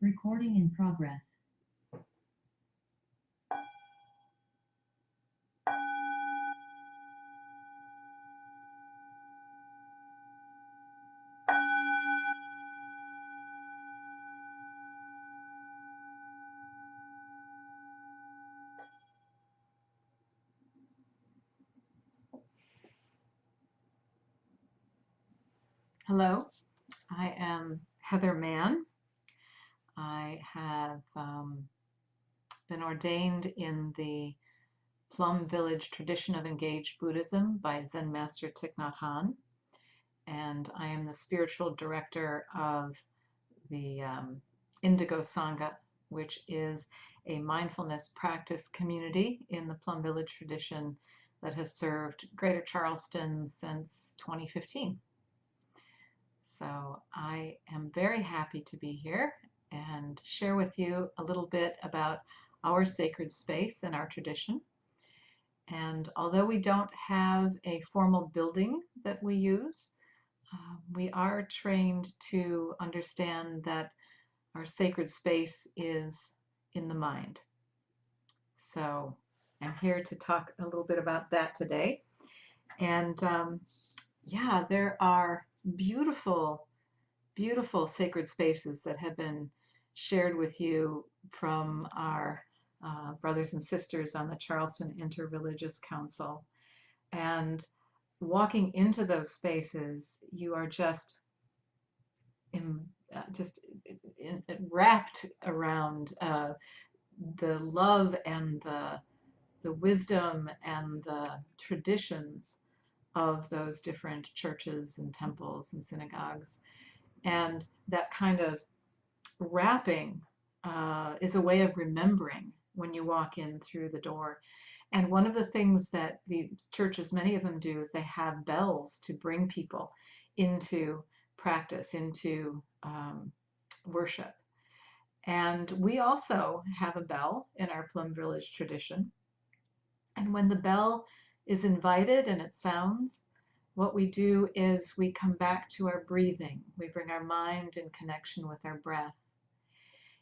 Recording in progress. Hello, I am Heather Mann. I have been ordained in the Plum Village tradition of engaged Buddhism by Zen Master Thich Nhat Hanh, and I am the spiritual director of the Indigo Sangha, which is a mindfulness practice community in the Plum Village tradition that has served Greater Charleston since 2015. So I am very happy to be here and share with you a little bit about our sacred space and our tradition. And although we don't have a formal building that we use, we are trained to understand that our sacred space is in the mind. So I'm here to talk a little bit about that today. And yeah, there are beautiful sacred spaces that have been shared with you from our brothers and sisters on the Charleston Interreligious Council. And walking into those spaces, you are in, just wrapped around the love and the wisdom and the traditions of those different churches and temples and synagogues. And that kind of wrapping is a way of remembering when you walk in through the door. And one of the things that the churches, many of them do, is they have bells to bring people into practice, into worship. And we also have a bell in our Plum Village tradition. And when the bell is invited and it sounds, what we do is we come back to our breathing. We bring our mind in connection with our breath.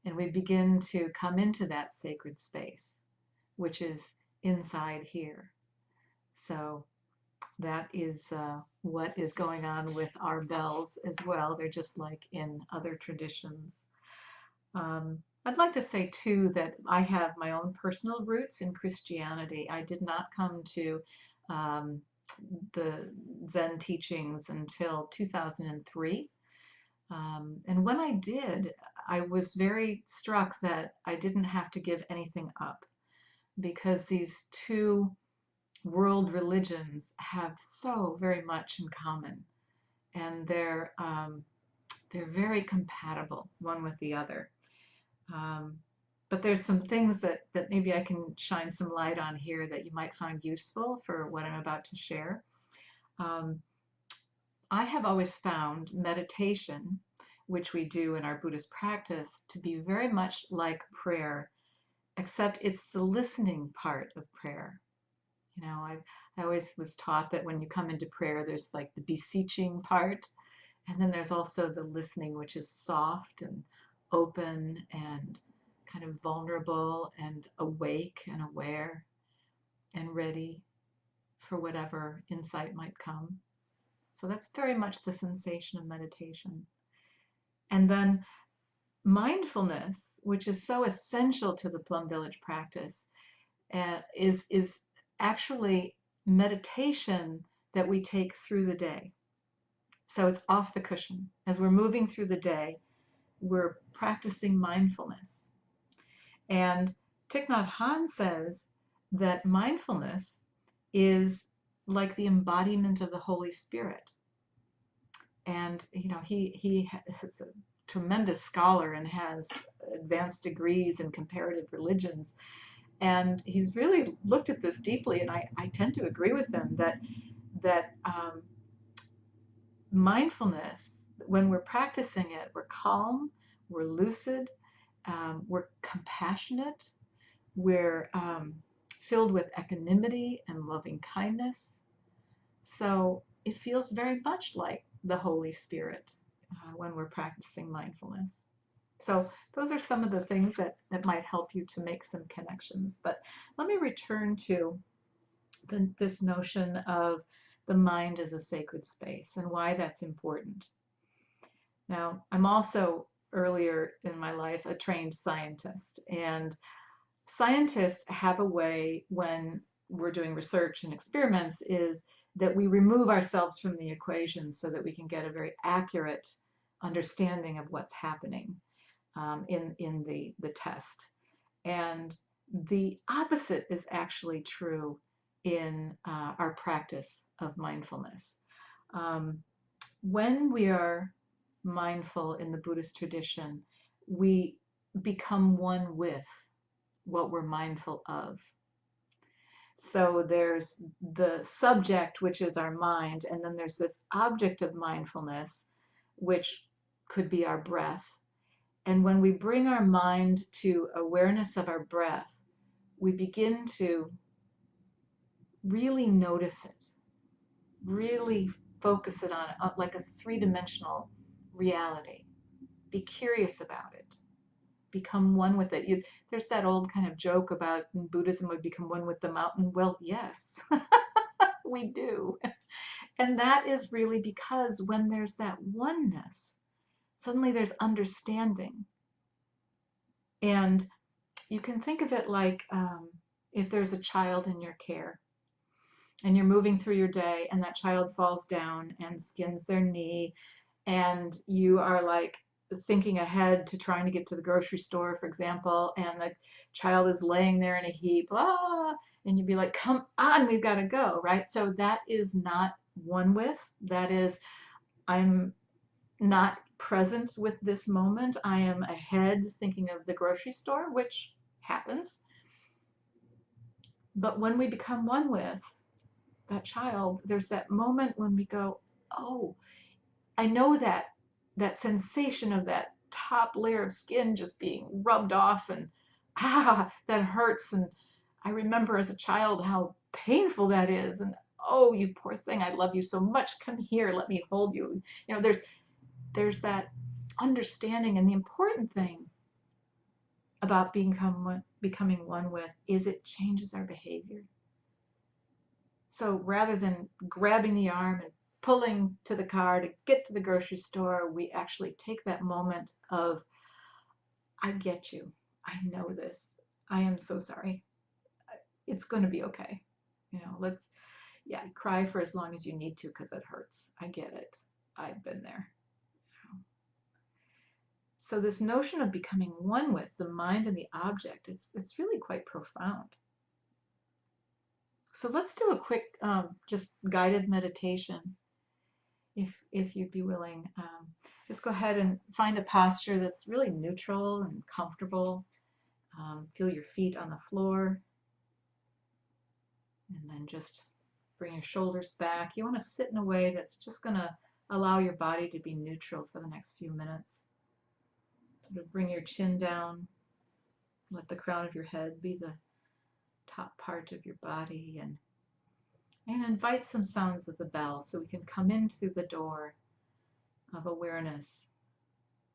And we begin to come into that sacred space, which is inside here. So that is what is going on with our bells as well. They're just like in other traditions. I'd like to say too that I have my own personal roots in Christianity. I did not come to um, the Zen teachings until 2003. And when I did, I was very struck that I didn't have to give anything up because these two world religions have so very much in common, and they're very compatible one with the other. Um, but there's some things that maybe I can shine some light on here that you might find useful for what I'm about to share. Um, I have always found meditation, which we do in our Buddhist practice, to be very much like prayer, except it's the listening part of prayer. You know, I always was taught that when you come into prayer, there's like the beseeching part, and then there's also the listening, which is soft and open and kind of vulnerable and awake and aware and ready for whatever insight might come. So that's very much the sensation of meditation. And then mindfulness, which is so essential to the Plum Village practice, is actually meditation that we take through the day. So it's off the cushion. As we're moving through the day, we're practicing mindfulness. And Thich Nhat Hanh says that mindfulness is like the embodiment of the Holy Spirit. And you know, he is a tremendous scholar and has advanced degrees in comparative religions. And he's really looked at this deeply, and I tend to agree with him that mindfulness, when we're practicing it, we're calm, we're lucid, we're compassionate, we're filled with equanimity and loving kindness. So it feels very much like the Holy Spirit when we're practicing mindfulness. So those are some of the things that might help you to make some connections. But let me return to this notion of the mind as a sacred space and why that's important. Now, I'm also earlier in my life a trained scientist, and scientists have a way when we're doing research and experiments is that we remove ourselves from the equation so that we can get a very accurate understanding of what's happening in the test. And the opposite is actually true in our practice of mindfulness. Um, when we are mindful in the Buddhist tradition, we become one with what we're mindful of. So there's the subject, which is our mind, and then there's this object of mindfulness, which could be our breath. And when we bring our mind to awareness of our breath, we begin to really notice it, really focus it on it, like a three-dimensional reality. Be curious about it. Become one with it. There's that old kind of joke about in Buddhism we become one with the mountain. Well, yes, we do. And that is really because when there's that oneness, suddenly there's understanding. And you can think of it like if there's a child in your care and you're moving through your day and that child falls down and skins their knee, and you are like thinking ahead to trying to get to the grocery store, for example, and the child is laying there in a heap, and you'd be like, come on, we've got to go, right? So that is not one with, that is, I'm not present with this moment. I am ahead thinking of the grocery store, which happens. But when we become one with that child, there's that moment when we go, oh, I know that sensation of that top layer of skin just being rubbed off, and that hurts. And I remember as a child how painful that is. And oh, you poor thing, I love you so much. Come here, let me hold you. You know, there's that understanding. And the important thing about becoming one with is it changes our behavior. So rather than grabbing the arm and pulling to the car to get to the grocery store, we actually take that moment of, I get you. I know this. I am so sorry. It's going to be okay. You know, cry for as long as you need to because it hurts. I get it. I've been there. So this notion of becoming one with the mind and the object, it's really quite profound. So let's do a quick just guided meditation if you'd be willing. Just go ahead and find a posture that's really neutral and comfortable. Feel your feet on the floor. And then just bring your shoulders back. You want to sit in a way that's just going to allow your body to be neutral for the next few minutes. Sort of bring your chin down. Let the crown of your head be the top part of your body. And invite some sounds of the bell so we can come in through the door of awareness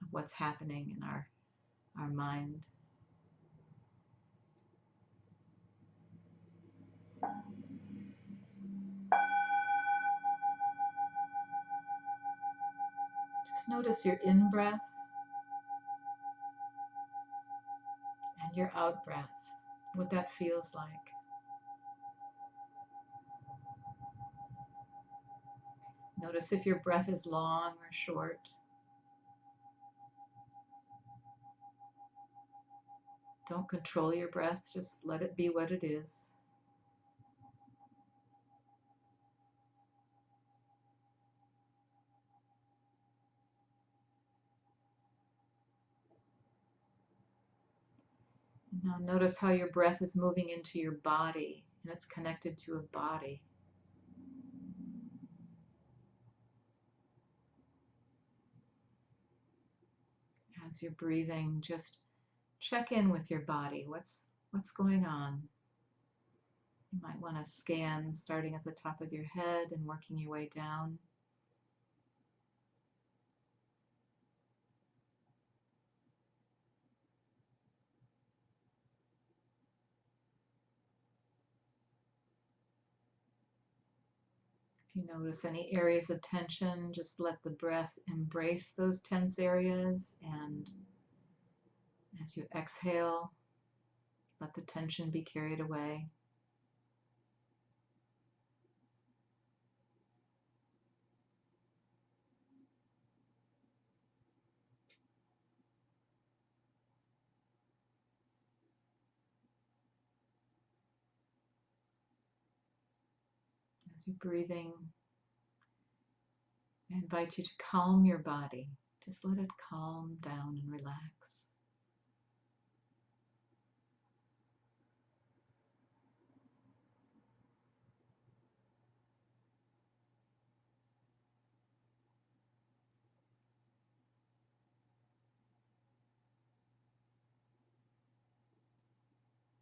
of what's happening in our mind. Just notice your in-breath and your out-breath, what that feels like. Notice if your breath is long or short. Don't control your breath, just let it be what it is. Now notice how your breath is moving into your body and it's connected to a body. As you're breathing, just check in with your body. What's going on? You might want to scan starting at the top of your head and working your way down. If you notice any areas of tension, just let the breath embrace those tense areas, and as you exhale, let the tension be carried away. As you're breathing, I invite you to calm your body. Just let it calm down and relax.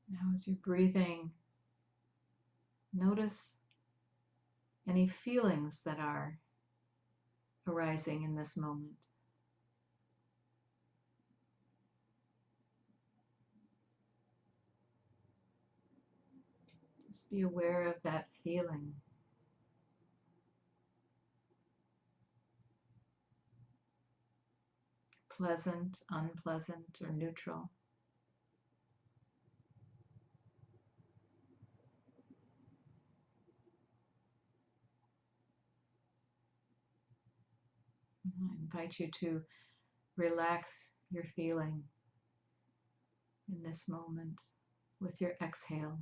Now, as you're breathing, notice any feelings that are arising in this moment. Just be aware of that feeling. Pleasant, unpleasant, or neutral. I invite you to relax your feeling in this moment with your exhale.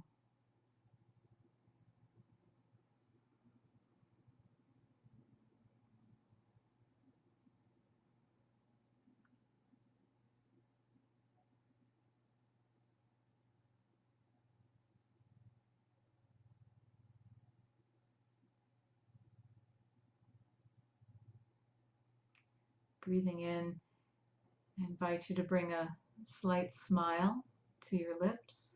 Breathing in, I invite you to bring a slight smile to your lips.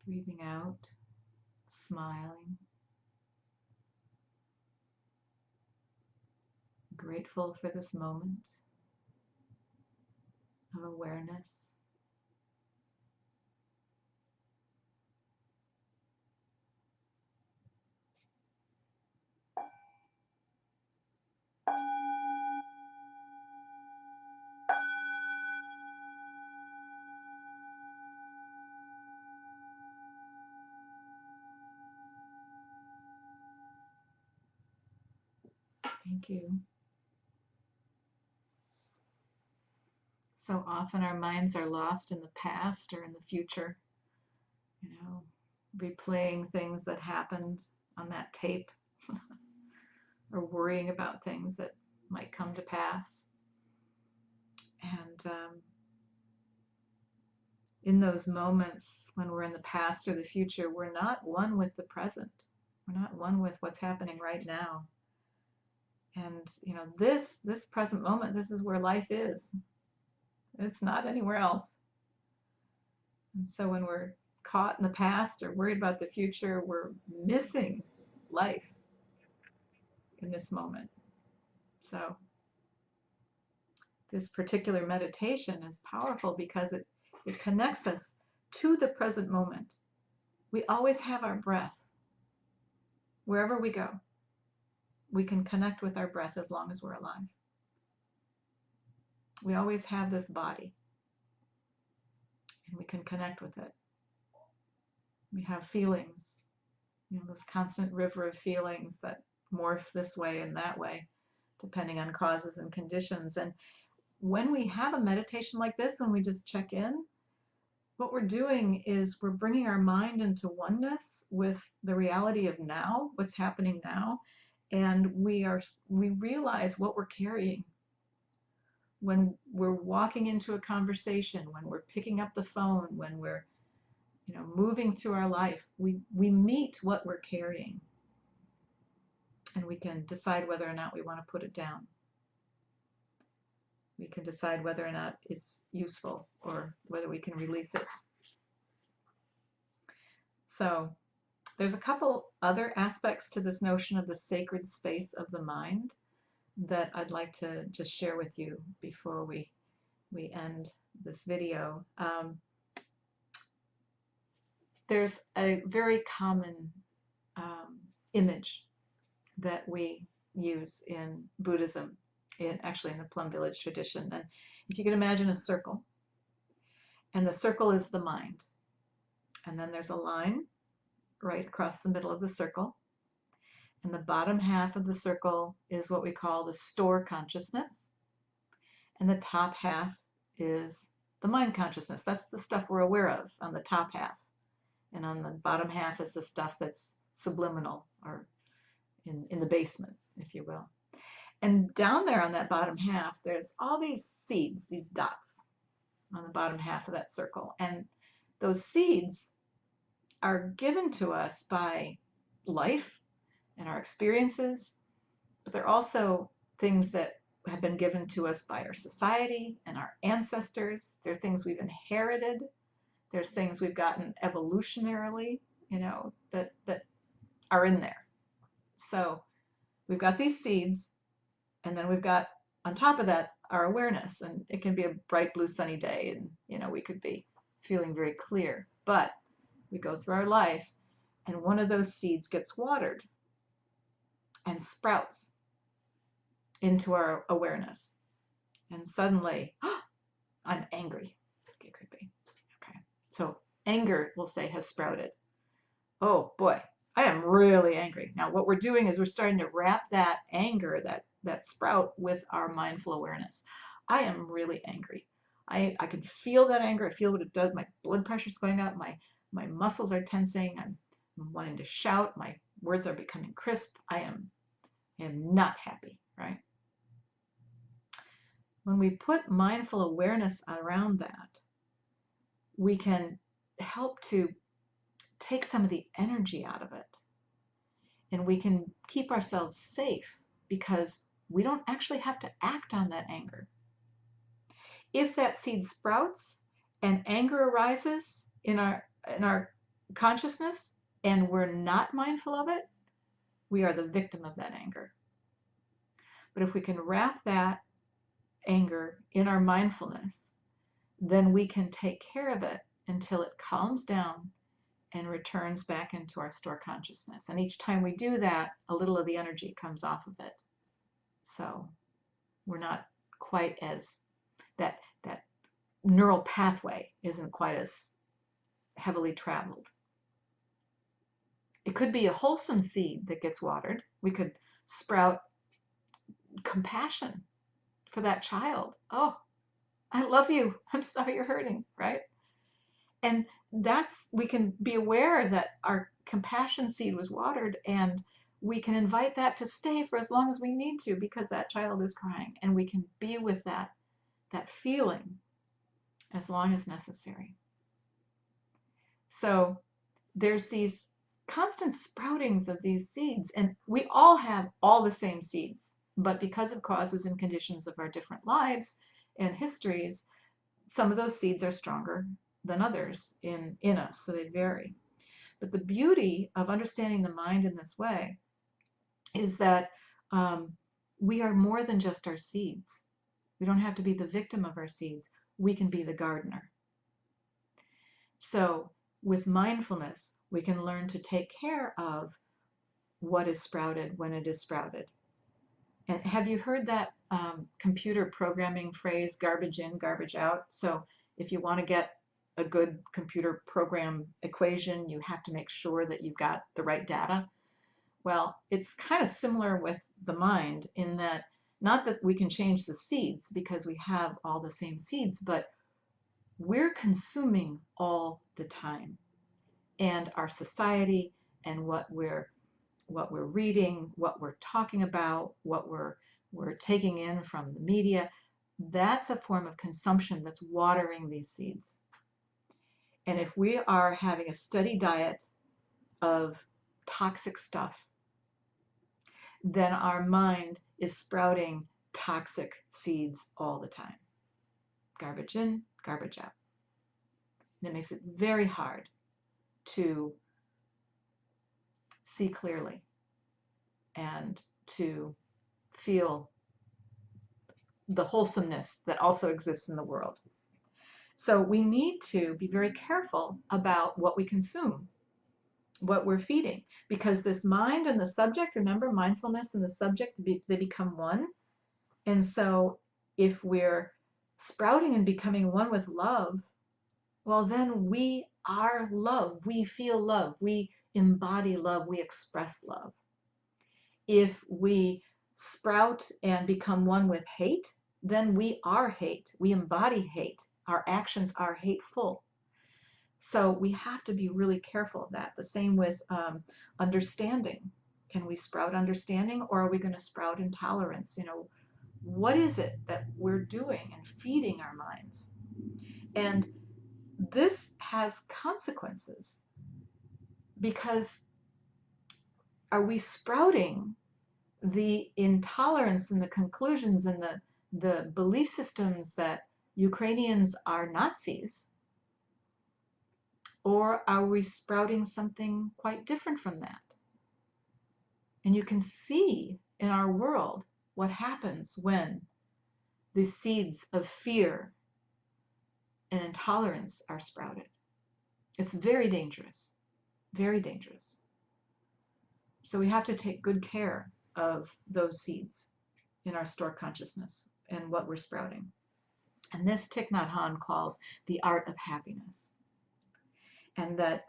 Breathing out, smiling, grateful for this moment of awareness. Thank you. So often our minds are lost in the past or in the future, replaying things that happened on that tape or worrying about things that might come to pass. And in those moments when we're in the past or the future, we're not one with the present. We're not one with what's happening right now. And this present moment, this is where life is. It's not anywhere else. And so when we're caught in the past or worried about the future, we're missing life in this moment. So this particular meditation is powerful because it connects us to the present moment. We always have our breath. Wherever we go, we can connect with our breath as long as we're alive. We always have this body, and we can connect with it. We have feelings, this constant river of feelings that morph this way and that way, depending on causes and conditions. And when we have a meditation like this, when we just check in, what we're doing is we're bringing our mind into oneness with the reality of now, what's happening now, and we realize what we're carrying. When we're walking into a conversation, when we're picking up the phone, when we're moving through our life, we meet what we're carrying, and we can decide whether or not we want to put it down. We can decide whether or not it's useful or whether we can release it. So there's a couple other aspects to this notion of the sacred space of the mind that I'd like to just share with you before we end this video. there's a very common image that we use in Buddhism, actually in the Plum Village tradition. And if you can imagine a circle, and the circle is the mind, and then there's a line right across the middle of the circle, and the bottom half of the circle is what we call the store consciousness, and the top half is the mind consciousness. That's the stuff we're aware of on the top half, and on the bottom half is the stuff that's subliminal, or in the basement, if you will. And down there on that bottom half, there's all these seeds, these dots on the bottom half of that circle. And those seeds are given to us by life and our experiences, but they're also things that have been given to us by our society and our ancestors. They're things we've inherited. There's things we've gotten evolutionarily, that are in there. So we've got these seeds, and then we've got on top of that our awareness, and it can be a bright blue sunny day, and we could be feeling very clear, but we go through our life and one of those seeds gets watered and sprouts into our awareness, and suddenly I'm angry. It could be. Okay, so anger, we'll say, has sprouted. Oh boy, I am really angry. Now what we're doing is we're starting to wrap that anger, that sprout, with our mindful awareness. I am really angry. I can feel that anger. I feel what it does. My blood pressure's going up. My muscles are tensing. I'm wanting to shout. My words are becoming crisp. I am not happy, right? When we put mindful awareness around that, we can help to take some of the energy out of it. And we can keep ourselves safe because we don't actually have to act on that anger. If that seed sprouts and anger arises in our consciousness and we're not mindful of it, we are the victim of that anger. But if we can wrap that anger in our mindfulness, then we can take care of it until it calms down and returns back into our store consciousness. And each time we do that, a little of the energy comes off of it. So we're not quite as, that neural pathway isn't quite as heavily traveled. It could be a wholesome seed that gets watered. We could sprout compassion for that child. Oh, I love you. I'm sorry you're hurting, right? And we can be aware that our compassion seed was watered, and we can invite that to stay for as long as we need to because that child is crying, and we can be with that feeling as long as necessary. So there's these constant sproutings of these seeds, and we all have all the same seeds, but because of causes and conditions of our different lives and histories, some of those seeds are stronger than others in us, so they vary. But the beauty of understanding the mind in this way is that we are more than just our seeds. We don't have to be the victim of our seeds. We can be the gardener. So with mindfulness, we can learn to take care of what is sprouted when it is sprouted. And have you heard that computer programming phrase, garbage in, garbage out? So if you want to get a good computer program equation, you have to make sure that you've got the right data. Well, it's kind of similar with the mind in that, not that we can change the seeds because we have all the same seeds, but we're consuming all the time. And our society and what we're reading, what we're talking about, what we're taking in from the media, that's a form of consumption that's watering these seeds. And if we are having a steady diet of toxic stuff, then our mind is sprouting toxic seeds all the time. Garbage in, garbage out. And it makes it very hard to see clearly and to feel the wholesomeness that also exists in the world. So we need to be very careful about what we consume, what we're feeding, because this mind and the subject, remember, mindfulness and the subject, they become one. And so if we're sprouting and becoming one with love, well, then we are love. We feel love. We embody love. We express love. If we sprout and become one with hate, then we are hate. We embody hate. Our actions are hateful. So we have to be really careful of that. The same with understanding. Can we sprout understanding, or are we going to sprout intolerance? What is it that we're doing and feeding our minds? And this has consequences, because are we sprouting the intolerance and the conclusions and the belief systems that Ukrainians are Nazis, or are we sprouting something quite different from that? And you can see in our world what happens when the seeds of fear and intolerance are sprouted. It's very dangerous, very dangerous. So we have to take good care of those seeds in our stored consciousness and what we're sprouting. And this Thich Nhat Hanh calls the art of happiness. And that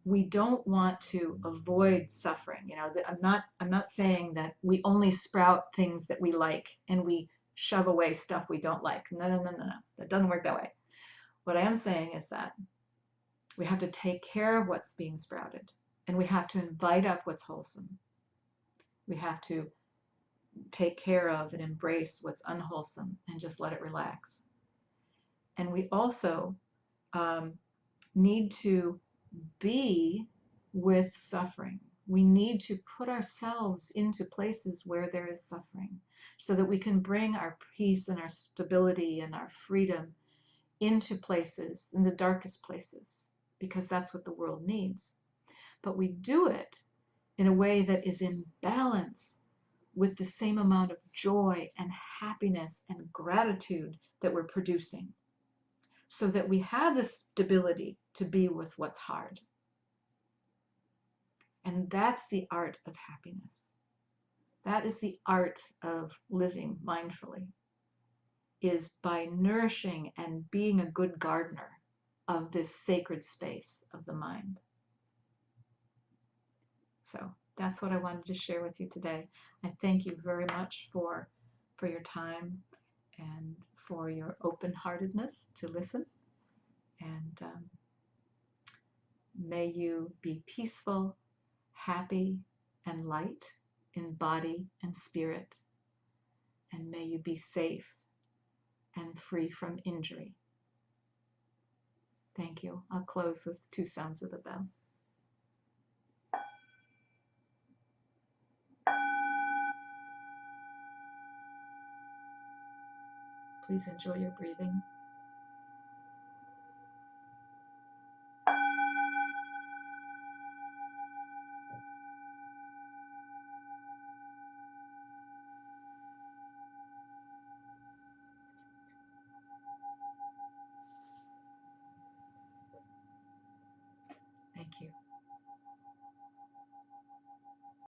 we don't want to avoid suffering. I'm not saying that we only sprout things that we like and we shove away stuff we don't like. No, no, no, no, no. That doesn't work that way. What I am saying is that we have to take care of what's being sprouted, and we have to invite up what's wholesome. We have to take care of and embrace what's unwholesome and just let it relax. And we also need to be with suffering. We need to put ourselves into places where there is suffering so that we can bring our peace and our stability and our freedom into places, in the darkest places, because that's what the world needs. But we do it in a way that is in balance with the same amount of joy and happiness and gratitude that we're producing, so that we have the stability to be with what's hard. And that's the art of happiness. That is the art of living mindfully, is by nourishing and being a good gardener of this sacred space of the mind. So that's what I wanted to share with you today. I thank you very much for your time and for your open-heartedness to listen. And may you be peaceful, happy, and light in body and spirit. And may you be safe and free from injury. Thank you. I'll close with 2 sounds of the bell. Please enjoy your breathing. Thank you.